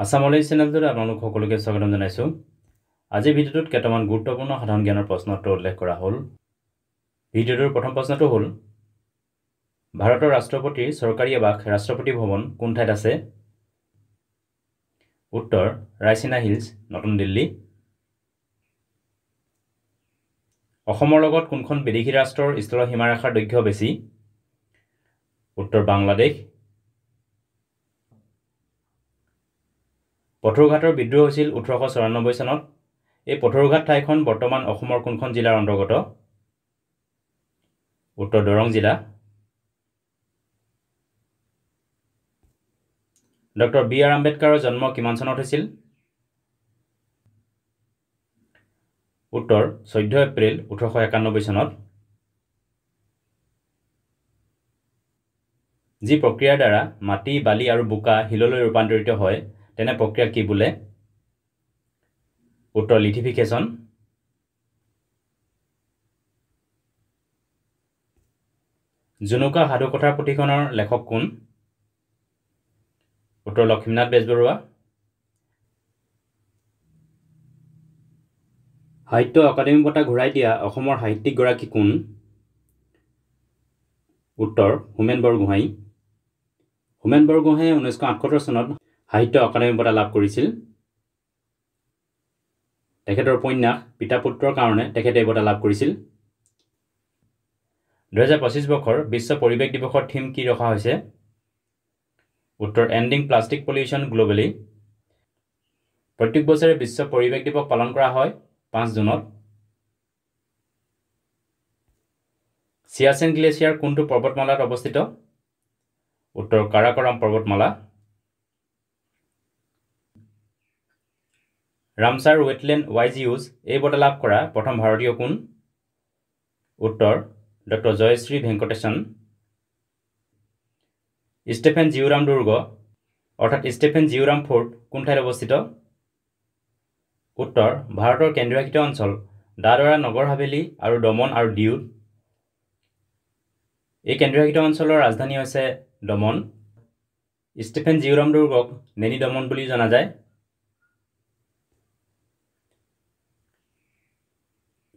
আসামলৈ চেনেলটোত আপোনালোক সকলোকে স্বাগতম জনাইছো। আজি ভিডিঅ'টোত কেইটামান গুৰুত্বপূৰ্ণ সাধাৰণ জ্ঞানৰ প্ৰশ্ন উত্তৰ উল্লেখ কৰা হ'ল। ভিডিঅ'টোৰ প্ৰথম প্ৰশ্নটো হ'ল ভাৰতৰ ৰাষ্ট্ৰপতিৰ চৰকাৰী আৱাস ৰাষ্ট্ৰপতি ভৱন কোন ঠাইত আছে? উত্তৰ ৰাইচিনা হিলছ, নতুন দিল্লী। অসমৰ লগত কোনখন বিদেশী ৰাষ্ট্ৰৰ স্থল সীমাৰেখাৰ দৈৰ্ঘ্য বেছি? উত্তৰ বাংলাদেশ। পথৰুঘাটৰ বিদ্ৰোহ হৈছিল 1894 চনত। এই পথৰুঘাট ঠাইখন বৰ্তমান অসমৰ কোনখন জিলাৰ অন্তৰ্গত? উত্তৰ দৰং জিলা। ডক্টৰ বি আৰ আম্বেদকাৰৰ জন্ম কিমান চনত হৈছিল? উত্তৰ 14 এপ্ৰিল 1891 চনত। যি প্ৰক্ৰিয়াৰ দ্বাৰা মাটি, বালি আৰু বোকা শিললৈ ৰূপান্তৰিত হয় তেনে প্ৰক্ৰিয়া কি বোলে? উত্তৰ লিথিফিকেশ্যন। জুনুকা সাধুকথাৰ পুথিখনৰ লেখক কোন? উত্তৰ লক্ষ্মীনাথ বেজবৰুৱা। সাহিত্য অকাডেমী বঁটা ঘূৰাই দিয়া অসমৰ সাহিত্যিকগৰাকী কোন? উত্তৰ হোমেন বৰগোহাঁই। হোমেন বৰগোহাঁয়ে 1978 চনত সাহিত্য অকাডেমী বঁটা লাভ কৰিছিল। তেখেতৰ উপন্যাস পিতা পুত্ৰৰ কাৰণে তেখেতে বঁটা লাভ কৰিছিল। 2025 বৰ্ষৰ বিশ্ব পৰিৱেশ দিৱসৰ থিম কি ৰখা হৈছে? উত্তৰ এণ্ডিং প্লাষ্টিক পলিউশ্যন গ্ল'বেলি। প্ৰত্যেক বছৰে বিশ্ব পৰিৱেশ দিৱস পালন কৰা হয় 5 জুনত। চিয়াচেন গ্লেচিয়াৰ কোনটো পৰ্বতমালাত অৱস্থিত? উত্তৰ কাৰাকৰাম পৰ্বতমালা। ৰামছাৰ ৱেটলেণ্ড YGOs এই বঁটা লাভ কৰা প্ৰথম ভাৰতীয় কোন? উত্তৰ ডক্টৰ জয়শ্ৰী ভেংকটেশন। ষ্টেফেন জিউৰাম দুৰ্গ অৰ্থাৎ ষ্টেফেন জিউৰাম ফ'ৰ্ট কোন ঠাইত অৱস্থিত? উত্তৰ ভাৰতৰ কেন্দ্ৰীয়শাসিত অঞ্চল দাদৰা নগৰ হাভেলী আৰু দমন আৰু দিউত। এই কেন্দ্ৰীয়শাসিত অঞ্চলৰ ৰাজধানী হৈছে দমন। ষ্টেফেন জিউৰাম দুৰ্গক নেনি দমন বুলি জনা যায়।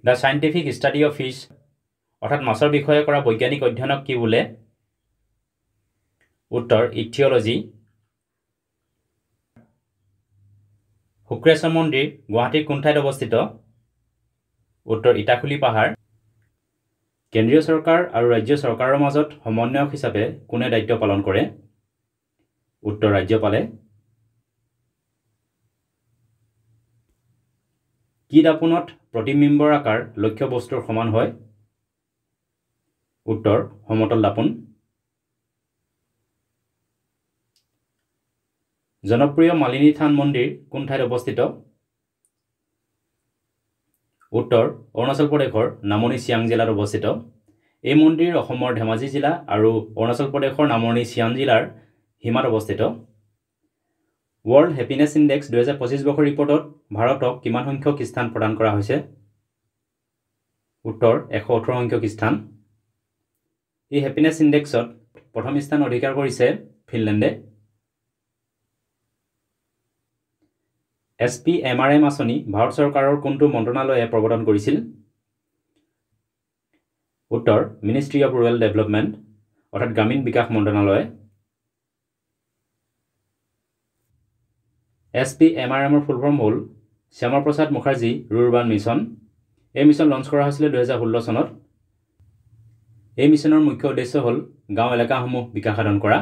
The scientific study of fish অৰ্থাৎ মাছৰ বিষয়ে কৰা বৈজ্ঞানিক অধ্যয়নক কি বোলে? উত্তৰ ইথিয়লজি। শুক্ৰেশ্বৰ মন্দিৰ গুৱাহাটীৰ কোন ঠাইত অৱস্থিত? উত্তৰ ইটাখুলি পাহাৰ। কেন্দ্ৰীয় চৰকাৰ আৰু ৰাজ্য চৰকাৰৰ মাজত সমন্বয়ক হিচাপে কোনে দায়িত্ব পালন কৰে? উত্তৰ ৰাজ্যপালে। কি দাপোনত প্ৰতি মিম্বৰ আকাৰ লক্ষ্য বস্তুৰ সমান হয়? উত্তৰ সমতল দাপোন। জনপ্ৰিয় মালিনী থান মন্দিৰ কোন ঠাইত অৱস্থিত? উত্তৰ অৰুণাচল প্ৰদেশৰ নামনি চিয়াং জিলাত অৱস্থিত। এই মন্দিৰ অসমৰ ধেমাজি জিলা আৰু অৰুণাচল প্ৰদেশৰ নামনি চিয়াং জিলাৰ সীমাত অৱস্থিত। ৱৰ্ল্ড হেপিনেছ ইণ্ডেক্স 2025 বৰ্ষৰ ৰিপৰ্টত ভাৰতক কিমান সংখ্যক স্থান প্ৰদান কৰা হৈছে? উত্তৰ 118 সংখ্যক স্থান। এই হেপিনেছ ইণ্ডেক্সত প্ৰথম স্থান অধিকাৰ কৰিছে ফিনলেণ্ডে। SPMRM আঁচনি ভাৰত চৰকাৰৰ কোনটো মন্ত্ৰণালয়ে প্ৰৱৰ্তন কৰিছিল? উত্তৰ মিনিষ্ট্ৰী অৱ ৰুৰেল ডেভেলপমেণ্ট অৰ্থাৎ গ্ৰামীণ বিকাশ মন্ত্ৰণালয়। SPMRMৰ ফুল ফৰ্ম হ'ল শ্যামা প্ৰসাদ মুখাৰ্জী ৰুৰবান মিছন। এই মিছন লঞ্চ কৰা হৈছিলে 2016 চনত। এই মিছনৰ মুখ্য উদ্দেশ্য হ'ল গাঁও এলেকাসমূহ বিকাশ সাধন কৰা।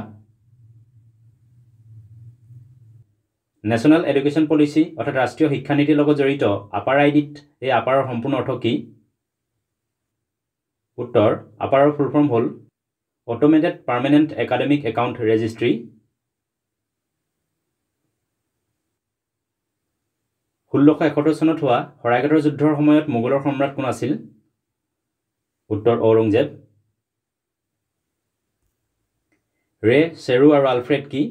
নেশ্যনেল এডুকেশ্যন পলিচি অৰ্থাৎ ৰাষ্ট্ৰীয় শিক্ষানীতিৰ লগত জড়িত আপাৰ আইডিত এই আপাৰৰ সম্পূৰ্ণ অৰ্থ কি? উত্তৰ আপাৰৰ ফুল ফৰ্ম হ'ল automated permanent academic account registry. 1671 চনত হোৱা শৰাইঘাটৰ যুদ্ধৰ সময়ত মোগলৰ সম্ৰাট কোন আছিল? উত্তৰ ঔৰংজেব। ৰে, চেৰু আৰু আলফ্ৰেড কি?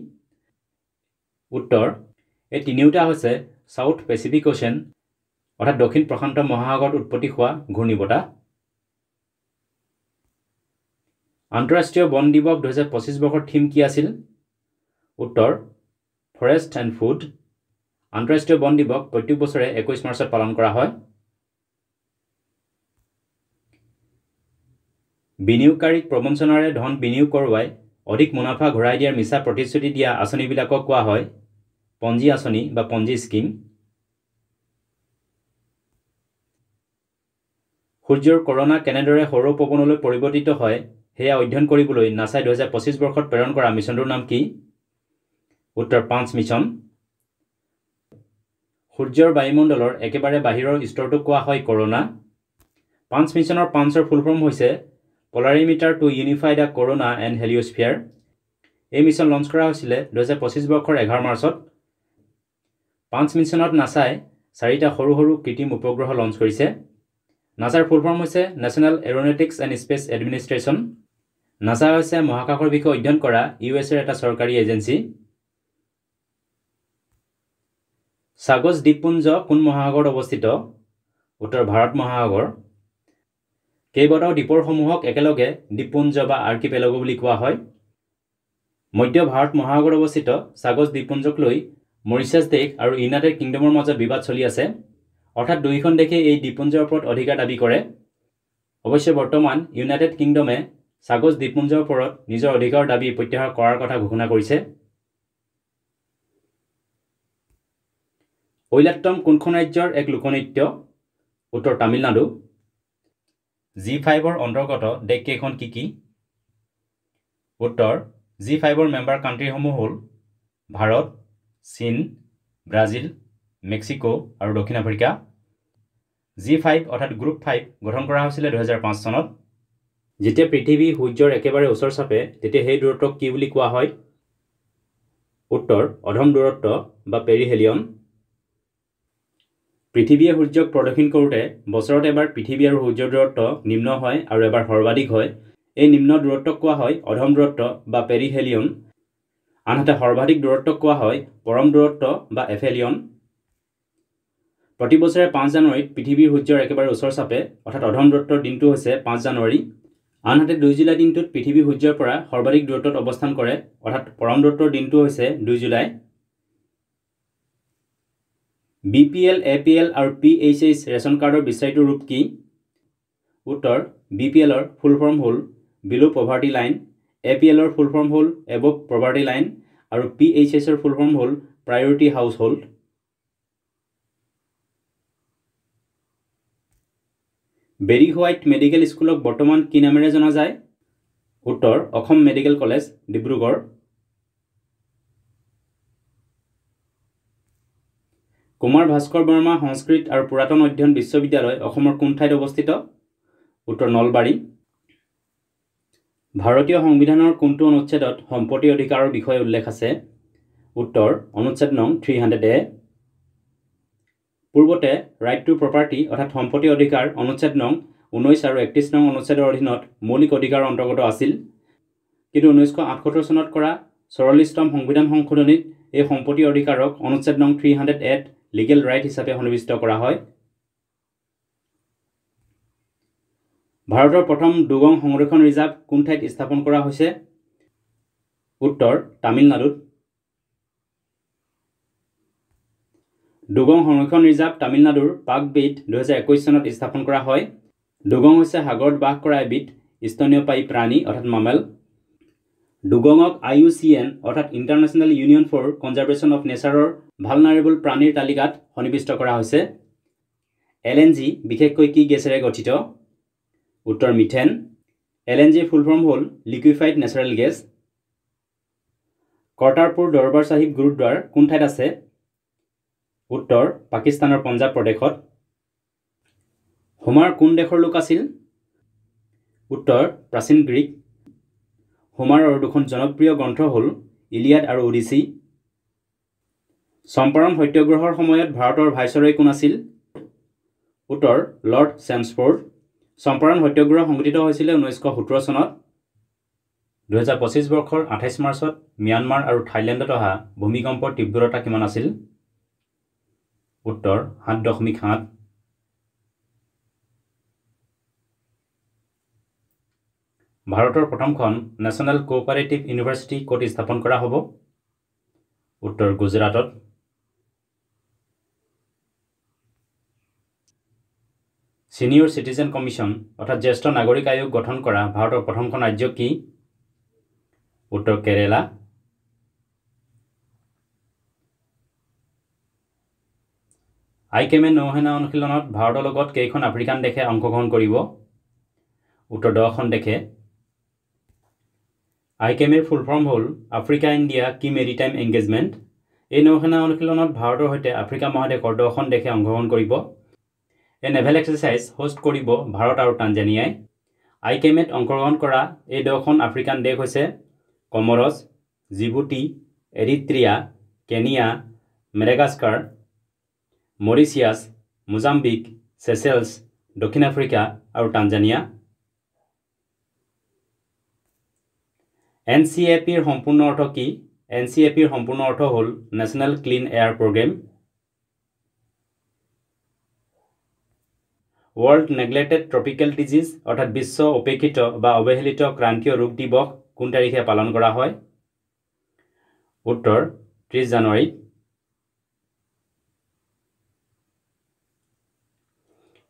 উত্তৰ এই তিনিওটা হৈছে ছাউথ পেচিফিক অ'চেন অৰ্থাৎ দক্ষিণ প্ৰশান্ত মহাসাগৰত উৎপত্তি হোৱা ঘূৰ্ণীবতাহ। আন্তঃৰাষ্ট্ৰীয় বন দিৱস 2025 বৰ্ষৰ থিম কি আছিল? উত্তৰ ফৰেষ্ট এণ্ড ফুড। আন্তঃৰাষ্ট্ৰীয় বন দিৱস প্ৰত্যেক বছৰে 21 মাৰ্চত পালন কৰা হয়। বিনিয়োগকাৰীক প্ৰবঞ্চনাৰে ধন বিনিয়োগ কৰোৱাই অধিক মুনাফা ঘূৰাই দিয়াৰ মিছা প্ৰতিশ্ৰুতি দিয়া আঁচনিবিলাকক কোৱা হয় পঞ্জী আঁচনি বা পঞ্জী স্কিম। সূৰ্যৰ কৰনা কেনেদৰে সৌৰ পৱনলৈ পৰিৱৰ্তিত হয় সেয়া অধ্যয়ন কৰিবলৈ নাছাই 2025 বৰ্ষত প্ৰেৰণ কৰা মিছনটোৰ নাম কি? উত্তৰ 5 মিছন। সূৰ্যৰ বায়ুমণ্ডলৰ একেবাৰে বাহিৰৰ স্তৰটোক কোৱা হয় কৰনা। 5 মিছনৰ 5ৰ ফুল ফৰ্ম হৈছে polarimeter to unify the corona and heliosphere. এই মিছন লঞ্চ কৰা হৈছিলে 2025 বৰ্ষৰ 11 মাৰ্চত। 5 মিছনত নাছাই 4টা সৰু সৰু কৃত্ৰিম উপগ্ৰহ লঞ্চ কৰিছে। নাছাৰ ফুল ফৰ্ম হৈছে national aeronautics and space administration. NASA হৈছে মহাকাশৰ বিষয়ে অধ্যয়ন কৰা ইউএছৰ এটা চৰকাৰী এজেঞ্চি। সাগজ দ্বীপপুঞ্জ কোন মহাসাগৰত অৱস্থিত? উত্তৰ ভাৰত মহাসাগৰ। কেইবাটাও দ্বীপৰ সমূহক একেলগে দ্বীপপুঞ্জ বা আৰ্কিপেলাগো বুলি কোৱা হয়। মধ্য ভাৰত মহাসাগৰত অৱস্থিত সাগজ দ্বীপপুঞ্জক লৈ মৰিচাছ দেশ আৰু ইউনাইটেড কিংডমৰ মাজত বিবাদ চলি আছে। অৰ্থাৎ দুয়োখন দেশে এই দ্বীপপুঞ্জৰ ওপৰত অধিকাৰ দাবী কৰে। অৱশ্যে বৰ্তমান ইউনাইটেড কিংডমে সাগজ দ্বীপপুঞ্জৰ ওপৰত নিজৰ অধিকাৰৰ দাবী প্ৰত্যাহাৰ কৰাৰ কথা ঘোষণা কৰিছে। ঐলাট্টম কোনখন ৰাজ্যৰ এক লোকনৃত্য? উত্তৰ তামিলনাডু। G5ৰ অন্তৰ্গত দেশকেইখন কি কি? উত্তৰ G5ৰ মেম্বাৰ কাণ্ট্ৰিসমূহ হ'ল ভাৰত, চীন, ব্ৰাজিল, মেক্সিকো আৰু দক্ষিণ আফ্ৰিকা। G5 অৰ্থাৎ গ্ৰুপ 5 গঠন কৰা হৈছিলে 2005 চনত। যেতিয়া পৃথিৱী সূৰ্যৰ একেবাৰে ওচৰ চাপে তেতিয়া সেই দূৰত্বক কি বুলি কোৱা হয়? উত্তৰ অধম দূৰত্ব বা পেৰিহেলিয়ন। পৃথিৱীয়ে সূৰ্যক প্ৰদক্ষিণ কৰোঁতে বছৰত এবাৰ পৃথিৱী আৰু সূৰ্যৰ দূৰত্ব নিম্ন হয় আৰু এবাৰ সৰ্বাধিক হয়। এই নিম্ন দূৰত্বক কোৱা হয় অধম দূৰত্ব বা পেৰিহেলিয়ন। আনহাতে সৰ্বাধিক দূৰত্বক কোৱা হয় পৰম দূৰত্ব বা এফেলিয়ন। প্ৰতি বছৰে 5 জানুৱাৰীত পৃথিৱীৰ সূৰ্যৰ একেবাৰে ওচৰ চাপে অৰ্থাৎ অধম দূৰত্বৰ দিনটো হৈছে 5 জানুৱাৰী। আনহাতে 2 জুলাই দিনটোত পৃথিৱী সূৰ্যৰ পৰা সৰ্বাধিক দূৰত্বত অৱস্থান কৰে অৰ্থাৎ পৰম দূৰত্বৰ দিনটো হৈছে 2 জুলাই। BPL, APL আৰু PHH ৰেচন কাৰ্ডৰ বিস্তাৰিত ৰূপ কি? উত্তৰ BPLৰ ফুল ফৰ্ম হ'ল বিলো পভাৰ্টি লাইন, APLৰ ফুল ফৰ্ম হ'ল এবভ পভাৰ্টি লাইন আৰু PHHৰ ফুল ফৰ্ম হ'ল priority household. Berry White medical স্কুলক বৰ্তমান কি নামেৰে জনা যায়? উত্তৰ অসম মেডিকেল কলেজ, ডিব্ৰুগড়। কুমাৰ ভাস্কৰ বৰ্মা সংস্কৃত আৰু পুৰাতন অধ্যয়ন বিশ্ববিদ্যালয় অসমৰ কোন ঠাইত অৱস্থিত? উত্তৰ নলবাৰী। ভাৰতীয় সংবিধানৰ কোনটো অনুচ্ছেদত সম্পত্তি অধিকাৰৰ বিষয়ে উল্লেখ আছে? উত্তৰ অনুচ্ছেদ নং 300A। পূৰ্বতে ৰাইট টু প্ৰপাৰ্টি অৰ্থাৎ সম্পত্তি অধিকাৰ অনুচ্ছেদ নং 19 আৰু 31 নং অনুচ্ছেদৰ অধীনত মৌলিক অধিকাৰৰ অন্তৰ্গত আছিল। কিন্তু 1978 চনত কৰা 44তম সংবিধান সংশোধনীত এই সম্পত্তি অধিকাৰক অনুচ্ছেদ নং 300A লিগেল ৰাইট হিচাপে সন্নিৱিষ্ট কৰা হয়। ভাৰতৰ প্ৰথম ডুগং সংৰক্ষণ ৰিজাৰ্ভ কোন ঠাইত স্থাপন কৰা হৈছে? উত্তৰ তামিলনাডুত। ডুগং সংৰক্ষণ ৰিজাৰ্ভ তামিলনাডুৰ পাকবেইত 2021 চনত স্থাপন কৰা হয়। ডুগং হৈছে সাগৰত বাস কৰা এবিধ স্তন্যপায়ী প্ৰাণী অৰ্থাৎ মামেল। ডুগঙক IUCN অৰ্থাৎ international union for conservation of নেচাৰৰ ভালনাৰেবল প্ৰাণীৰ তালিকাত সন্নিৱিষ্ট কৰা হৈছে। LNG বিশেষকৈ কি গেছেৰে গঠিত? উত্তৰ মিথেন। LNGৰ ফুল ফৰ্ম হ'ল liquefied natural gas. Kartarpur Darbar Sahib gurdwara কোন ঠাইত আছে? উত্তৰ পাকিস্তানৰ পঞ্জাৱ প্ৰদেশত। হোমাৰ কোন দেশৰ লোক আছিল? উত্তৰ প্ৰাচীন গ্ৰীক। হোমাৰৰ দুখন জনপ্ৰিয় গ্ৰন্থ হ'ল ইলিয়াড আৰু ওডিচি। চম্পাৰণ সত্যাগ্ৰহৰ সময়ত ভাৰতৰ ভাইচৰয় কোন আছিল? উত্তৰ লৰ্ড চেমছফৰ্ড। চম্পাৰণ সত্যাগ্ৰহ সংঘটিত হৈছিলে 1917 চনত। 2025 বৰ্ষৰ 28 মাৰ্চত ম্যানমাৰ আৰু থাইলেণ্ডত অহা ভূমিকম্পৰ তীব্ৰতা কিমান আছিল? উত্তৰ 7.7। ভাৰতৰ প্ৰথমখন নেশ্যনেল কোঅপাৰেটিভ ইউনিভাৰ্চিটি ক'ত স্থাপন কৰা হ'ব? উত্তৰ গুজৰাটত। সিনিয়ৰ সিটিজেন কমিশন অৰ্থাৎ জ্যেষ্ঠ নাগৰিক আয়োগ গঠন কৰা ভাৰতৰ প্ৰথমখন ৰাজ্য কি? উত্তৰ কেৰেলা। আইকেমে নৌসেনা অনুশীলনত ভাৰতৰ লগত কেইখন আফ্ৰিকান দেশে অংশগ্ৰহণ কৰিব? উত্তৰ 10খন দেশে। আইকেমেৰ ফুল ফৰ্ম হ'ল আফ্ৰিকা ইণ্ডিয়া কি মেৰিটাইম এংগেজমেণ্ট। এই নৌসেনা অনুশীলনত ভাৰতৰ সৈতে আফ্ৰিকা মহাদেশৰ 10খন দেশে অংশগ্ৰহণ কৰিব। এই নেভেল এক্সাৰচাইজ হোষ্ট কৰিব ভাৰত আৰু টানজানিয়াই। আইকেমেত অংশগ্ৰহণ কৰা এই 10খন আফ্ৰিকান দেশ হৈছে Comoros, Djibouti, Eritrea, Kenya, Madagascar, Mauritius, Mozambique, Seychelles, দক্ষিণ আফ্ৰিকা আৰু টানজানিয়া। NCAP-ৰ সম্পূৰ্ণ অৰ্থ কি? NCAP-ৰ সম্পূৰ্ণ অৰ্থ হ'ল national clean air programme. World neglected tropical disease অৰ্থাৎ বিশ্ব উপেক্ষিত বা অৱহেলিত ক্ৰান্তীয় ৰোগ দিৱস কোন তাৰিখে পালন কৰা হয়? উত্তৰ 30 জানুৱাৰীত।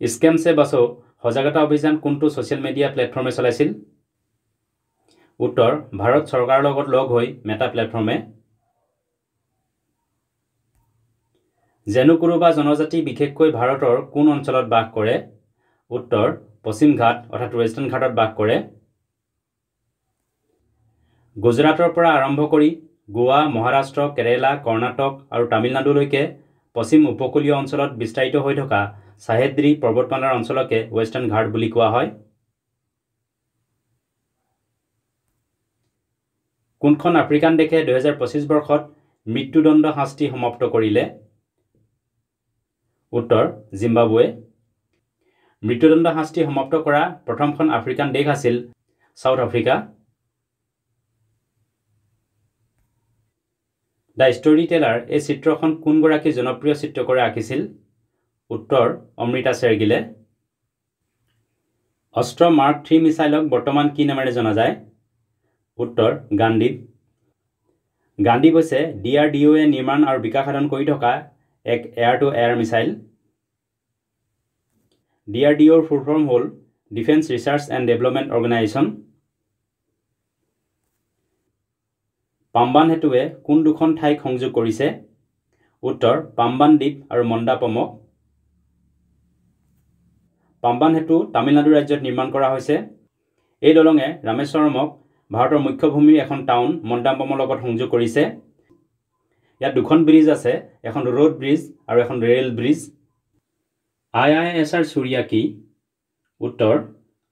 স্কেম সে বাচো সজাগতা অভিযান কোনটো ছ'চিয়েল মিডিয়া প্লেটফৰ্মে চলাইছিল? উত্তৰ ভাৰত চৰকাৰৰ লগত লগ হৈ মেটা প্লেটফৰ্মে। জেনুকুৰুবা জনজাতি বিশেষকৈ ভাৰতৰ কোন অঞ্চলত বাস কৰে? উত্তৰ পশ্চিম ঘাট অৰ্থাৎ ৱেষ্টাৰ্ণ ঘাটত বাস কৰে। গুজৰাটৰ পৰা আৰম্ভ কৰি গোৱা, মহাৰাষ্ট্ৰ, কেৰেলা, কৰ্ণাটক আৰু তামিলনাডুলৈকে পশ্চিম উপকূলীয় অঞ্চলত বিস্তাৰিত হৈ থকা সাহেদ্ৰী পৰ্বতমালাৰ অঞ্চলকে ৱেষ্টাৰ্ণ ঘাট বুলি কোৱা হয়। কোনখন আফ্ৰিকান দেশে 2025 বৰ্ষত মৃত্যুদণ্ড শাস্তি সমাপ্ত কৰিলে? উত্তৰ জিম্বাবুৱে। মৃত্যুদণ্ড শাস্তি সমাপ্ত কৰা প্ৰথমখন আফ্ৰিকান দেশ আছিল South Africa. The storyteller এই চিত্ৰখন কোনগৰাকী জনপ্ৰিয় চিত্ৰকৰে আঁকিছিল? উত্তৰ অমৃতা শ্বেৰগিলে। অস্ত্ৰ মাৰ্ক 3 মিছাইলক বৰ্তমান কি নামেৰে জনা যায়? উত্তৰ গাণ্ডীৱ। গাণ্ডীৱ হৈছে DRDO-এ নিৰ্মাণ আৰু বিকাশ সাধন কৰি থকা এক এয়াৰ টু এয়াৰ মিছাইল। DRDO-ৰ ফুল ফৰ্ম হ'ল defence research and development organisation. Pamban সেতুৱে কোন দুখন ঠাইক সংযোগ কৰিছে? উত্তৰ পাম্বান দ্বীপ আৰু মন্দাপমক। পাম্বান সেতু তামিলনাডু ৰাজ্যত নিৰ্মাণ কৰা হৈছে। এই দলঙে ৰামেশ্বৰমক ভাৰতৰ মুখ্য ভূমিৰ এখন টাউন মন্দাপমৰ লগত সংযোগ কৰিছে। ইয়াত দুখন ব্ৰিজ আছে, এখন ৰোড ব্ৰিজ আৰু এখন ৰেল ব্ৰিজ। IISR চুৰিয়া কি? উত্তৰ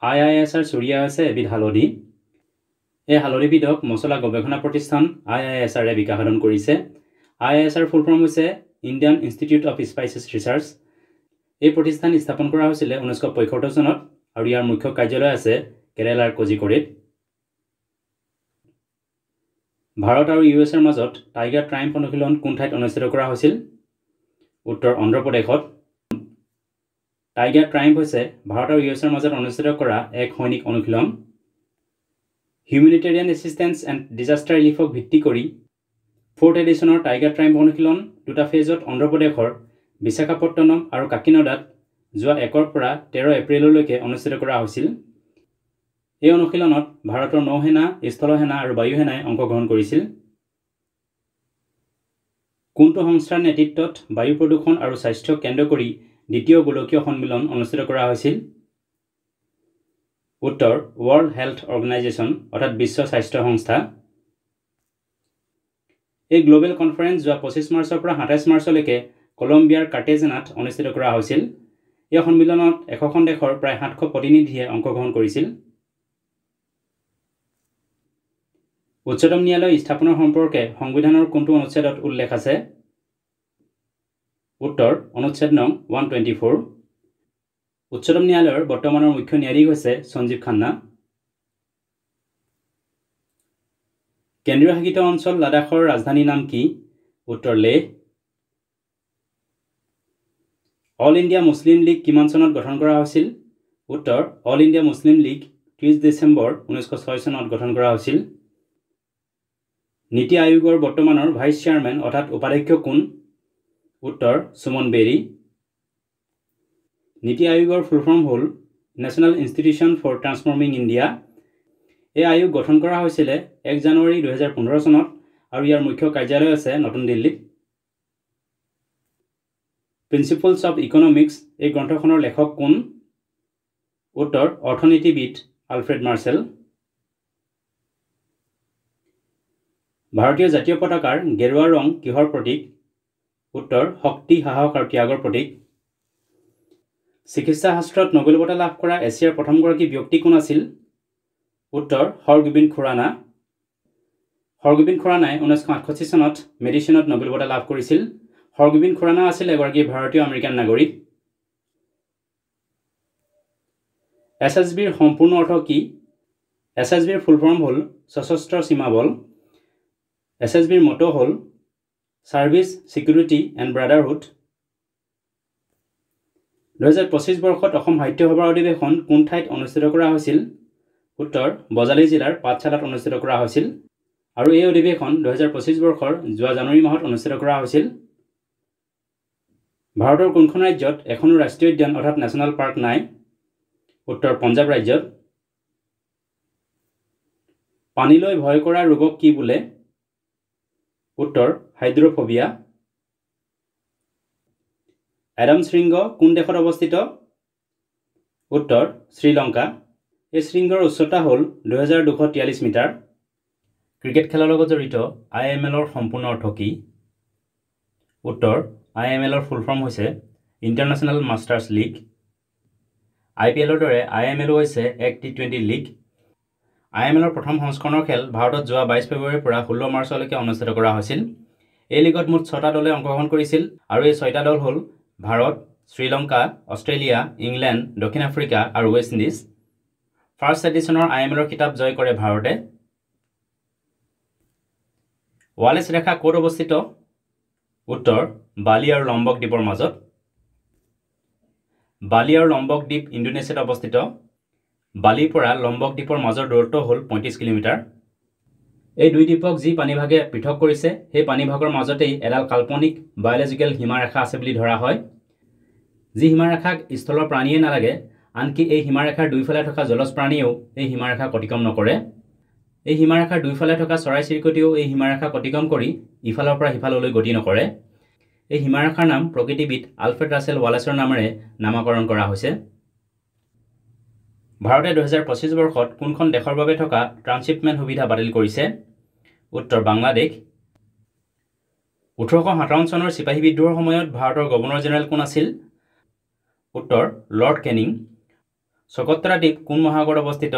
IISR চুৰিয়া হৈছে এবিধ হালধি। এই হালধিবিধক মছলা গৱেষণা প্ৰতিষ্ঠান IISR-এ বিকাশ সাধন কৰিছে। IISR ফুল ফৰ্ম হৈছে Indian institute of spices research. এই প্ৰতিষ্ঠান স্থাপন কৰা হৈছিল 1975 চনত আৰু ইয়াৰ মুখ্য কাৰ্যালয় আছে কেৰেলাৰ কোজিকোড়েত। ভাৰত আৰু US-ৰ মাজত টাইগাৰ ট্ৰায়েম্ফ অনুশীলন কোন ঠাইত অনুষ্ঠিত কৰা হৈছিল? উত্তৰ অন্ধ্ৰপ্ৰদেশত। টাইগাৰ ট্ৰায়েম্ফ হৈছে ভাৰত আৰু US-ৰ মাজত অনুষ্ঠিত কৰা এক সৈনিক অনুশীলন। হিউমেনিটেৰিয়ান এছিষ্টেন্স এণ্ড ডিজাষ্টাৰ ৰিলিফক ভিত্তি কৰি 4th এডিশ্যনৰ টাইগাৰ ট্ৰায়েম্ফ অনুশীলন দুটা ফেজত অন্ধ্ৰপ্ৰদেশৰ বিশাখাপট্টনম আৰু কাকিনাডাত যোৱা 1 পৰা 13 এপ্ৰিললৈকে অনুষ্ঠিত কৰা হৈছিল। এই অনুশীলনত ভাৰতৰ নৌসেনা, স্থলসেনা আৰু বায়ুসেনাই অংশগ্ৰহণ কৰিছিল। কোনটো সংস্থাৰ নেতৃত্বত বায়ু প্ৰদূষণ আৰু স্বাস্থ্যক কেন্দ্ৰ কৰি দ্বিতীয় গোলকীয় সন্মিলন অনুষ্ঠিত কৰা হৈছিল? উত্তৰ ৱৰ্ল্ড হেল্থ অৰ্গেনাইজেশ্যন অৰ্থাৎ বিশ্ব স্বাস্থ্য সংস্থা। এই গ্লোবেল কনফাৰেন্স যোৱা 25 মাৰ্চৰ পৰা 27 মাৰ্চলৈকে কলম্বিয়াৰ কাৰ্টেজেনাত অনুষ্ঠিত কৰা হৈছিল। এই সন্মিলনত 100খন দেশৰ প্ৰায় 700 প্ৰতিনিধিয়ে অংশগ্ৰহণ কৰিছিল। উচ্চতম ন্যায়ালয় স্থাপনৰ সম্পৰ্কে সংবিধানৰ কোনটো অনুচ্ছেদত উল্লেখ আছে? উত্তৰ অনুচ্ছেদ নং 124। উচ্চতম ন্যায়ালয়ৰ বৰ্তমানৰ মুখ্য ন্যায়াধীশ হৈছে সঞ্জীৱ খান্না। কেন্দ্ৰীয় শাসিত অঞ্চল লাডাখৰ ৰাজধানীৰ নাম কি? উত্তৰ লেহ। অল ইণ্ডিয়া মুছলিম লীগ কিমান চনত গঠন কৰা হৈছিল? উত্তৰ অল ইণ্ডিয়া মুছলিম লীগ 30 ডিচেম্বৰ 1906 চনত গঠন কৰা হৈছিল। নীতি আয়োগৰ বৰ্তমানৰ ভাইচ চেয়াৰমেন অৰ্থাৎ উপাধ্যক্ষ কোন? উত্তৰ সুমন বেৰী। নীতি আয়োগৰ ফুল ফৰ্ম হ'ল national institution for transforming India. এই আয়োগ গঠন কৰা হৈছিলে 1 জানুৱাৰী 2015 চনত আৰু ইয়াৰ মুখ্য কাৰ্যালয় আছে নতুন দিল্লীত। প্ৰিন্সিপলছ অফ ইকনমিক্স এই গ্ৰন্থখনৰ লেখক কোন? উত্তৰ অৰ্থনীতিবিদ আলফ্ৰেড মাৰ্চেল। ভাৰতীয় জাতীয় পতাকাৰ গেৰুৱা ৰং কিহৰ প্ৰতীক? উত্তৰ শক্তি, সাহস আৰু ত্যাগৰ প্ৰতীক। চিকিৎসা শাস্ত্ৰত নোবেল বঁটা লাভ কৰা এছিয়াৰ প্ৰথমগৰাকী ব্যক্তি কোন আছিল? উত্তৰ হৰগোবিন্দ খুৰানা। হৰগোবিন্দ খুৰানাই 1968 চনত মেডিচিনত নোবেল বঁটা লাভ কৰিছিল। হৰগোবিন্দ খুৰানা আছিল এগৰাকী ভাৰতীয় আমেৰিকান নাগৰিক। SSBৰ সম্পূৰ্ণ অৰ্থ কি? SSBৰ ফুল ফৰ্ম হ'ল সশস্ত্ৰ সীমা বল। SSBৰ মটো হ'ল ছাৰ্ভিচ, ছিকিউৰিটি এণ্ড ব্ৰাডাৰহুড। 2025 বৰ্ষত অসম সাহিত্য সভাৰ অধিৱেশন কোন ঠাইত অনুষ্ঠিত কৰা হৈছিল? উত্তৰ বজালী জিলাৰ পাঠশালাত অনুষ্ঠিত কৰা হৈছিল আৰু এই অধিৱেশন 2025 বৰ্ষৰ যোৱা জানুৱাৰী মাহত অনুষ্ঠিত কৰা হৈছিল। ভাৰতৰ কোনখন ৰাজ্যত এখনো ৰাষ্ট্ৰীয় উদ্যান অৰ্থাৎ নেশ্যনেল পাৰ্ক নাই? উত্তৰ পঞ্জাৱ ৰাজ্যত। পানীলৈ ভয় কৰা ৰোগক কি বোলে? উত্তৰ হাইড্ৰফোবিয়া। এডাম শৃংগ কোন দেশত অৱস্থিত? উত্তৰ শ্ৰীলংকা। এই শৃংগৰ উচ্চতা হ'ল 2243 মিটাৰ। ক্ৰিকেট খেলৰ লগত জড়িত IMLৰ সম্পূৰ্ণ অৰ্থ কি? উত্তৰ IMLৰ ফুল ফৰ্ম হৈছে ইণ্টাৰনেশ্যনেল মাষ্টাৰ্ছ লীগ। IPLৰ দৰে IMLও হৈছে এক T20 লীগ। IMLৰ প্ৰথম সংস্কৰণৰ খেল ভাৰতত যোৱা 22 ফেব্ৰুৱাৰীৰ পৰা 16 মাৰ্চলৈকে অনুষ্ঠিত কৰা হৈছিল। এই লীগত মুঠ 6টা দলে অংশগ্ৰহণ কৰিছিল আৰু এই 6টা দল হ'ল ভাৰত, শ্ৰীলংকা, অষ্ট্ৰেলিয়া, ইংলেণ্ড, দক্ষিণ আফ্ৰিকা আৰু ৱেষ্ট ইণ্ডিজ। ফাৰ্ষ্ট এডিশ্যনৰ IMLৰ কিতাপ জয় কৰে ভাৰতে। ৱালেছ ৰেখা ক'ত অৱস্থিত? উত্তৰ বালি আৰু লম্বক দ্বীপৰ মাজত। বালি আৰু লম্বক দ্বীপ ইণ্ডোনেছিয়াত অৱস্থিত। বালিৰ পৰা লম্বক দ্বীপৰ মাজৰ দূৰত্ব হ'ল 35 কিলোমিটাৰ। এই দুই দ্বীপক যি পানীভাগে পৃথক কৰিছে সেই পানীভাগৰ মাজতেই এডাল কাল্পনিক বায়'লজিকেল সীমাৰেখা আছে বুলি ধৰা হয়। যি সীমাৰেখাক স্থলৰ প্ৰাণীয়ে নালাগে, আনকি এই সীমাৰেখাৰ দুইফালে থকা জলজ প্ৰাণীয়েও এই সীমাৰেখাক অতিক্ৰম নকৰে। এই সীমাৰেখাৰ দুইফালে থকা চৰাই চিৰিকটিয়েও এই সীমাৰেখাক অতিক্ৰম কৰি ইফালৰ পৰা সিফাললৈ গতি নকৰে। এই সীমাৰেখাৰ নাম প্ৰকৃতিবিদ আলফ্ৰেড ৰাছেল ৱালেছৰ নামেৰে নামকৰণ কৰা হৈছে। ভাৰতে 2025 বৰ্ষত কোনখন দেশৰ বাবে থকা ট্ৰান্সশ্বিপমেণ্ট সুবিধা বাতিল কৰিছে? উত্তৰ বাংলাদেশ। 1857 চনৰ চিপাহী বিদ্ৰোহৰ সময়ত ভাৰতৰ গভৰ্ণৰ জেনেৰেল কোন আছিল? উত্তৰ লৰ্ড কেনিং। চকত্ৰা দ্বীপ কোন মহাসাগৰত অৱস্থিত?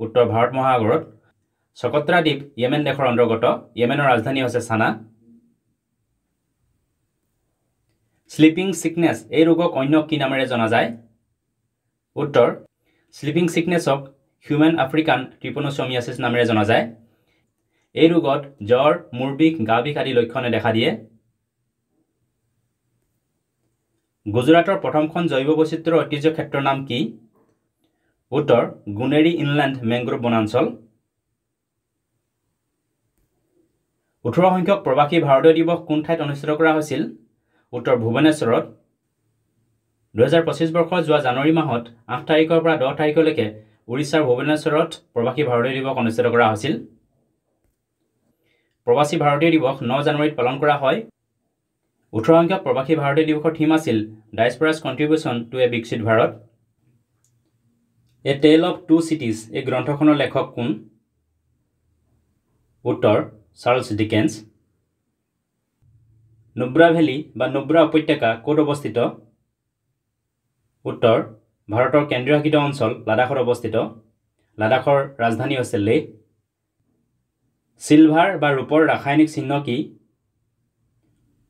উত্তৰ ভাৰত মহাসাগৰত। চকত্ৰা দ্বীপ য়েমেন দেশৰ অন্তৰ্গত। য়েমেনৰ ৰাজধানী হৈছে চানা। স্লিপিং চিকনেছ এই ৰোগক অন্য কি নামেৰে জনা যায়? উত্তৰ স্লিপিং চিকনেছক হিউমেন আফ্ৰিকান ট্ৰিপনোচমিয়াছিছ নামেৰে জনা যায়। এই ৰোগত জ্বৰ, মূৰ বিষ, গা বিষ আদি লক্ষণে দেখা দিয়ে। গুজৰাটৰ প্ৰথমখন জৈৱ বৈচিত্ৰ্য ঐতিহ্য ক্ষেত্ৰৰ নাম কি? উত্তৰ গুনেৰী ইনলেণ্ড মেংগ্ৰোভ বনাঞ্চল। 18 সংখ্যক প্ৰৱাসী ভাৰতীয় দিৱস কোন ঠাইত অনুষ্ঠিত কৰা হৈছিল? উত্তৰ ভুৱনেশ্বৰত। 2025 বৰ্ষৰ যোৱা জানুৱাৰী মাহত 8 তাৰিখৰ পৰা 10 তাৰিখলৈকে উৰিষ্যাৰ ভুৱনেশ্বৰত প্ৰৱাসী ভাৰতীয় দিৱস অনুষ্ঠিত কৰা হৈছিল। প্ৰৱাসী ভাৰতীয় দিৱস 9 জানুৱাৰীত পালন কৰা হয়। 18 সংখ্যক প্ৰৱাসী ভাৰতীয় দিৱসৰ থিম আছিল ডায়াস্পৰাছ কণ্ট্ৰিবিউশ্যন টু এ বিকশিত ভাৰত। এ টেল অফ টু চিটিজ এই গ্ৰন্থখনৰ লেখক কোন? উত্তৰ চাৰ্লছ ডিকেন্স। নুব্ৰা ভেলী বা নুব্ৰা উপত্যকা ক'ত অৱস্থিত? উত্তৰ ভাৰতৰ কেন্দ্ৰীয় শাসিত অঞ্চল লাডাখত অৱস্থিত। লাডাখৰ ৰাজধানী হৈছে লেহ। চিলভাৰ বা ৰূপৰ ৰাসায়নিক চিহ্ন কি?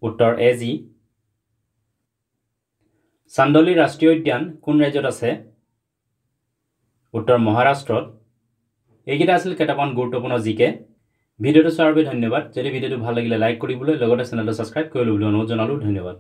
উত্তৰ AG। চান্দলী ৰাষ্ট্ৰীয় উদ্যান কোন ৰাজ্যত আছে? উত্তৰ মহাৰাষ্ট্ৰত। এইকেইটা আছিল কেইটামান গুৰুত্বপূৰ্ণ জিকে। ভিডিঅ'টো চোৱাৰ বাবে ধন্যবাদ। যদি ভিডিঅ'টো ভাল লাগিলে লাইক কৰিবলৈ লগতে চেনেলটো ছাবস্ক্ৰাইব কৰি ল'বলৈ অনুৰোধ জনালোঁ। ধন্যবাদ।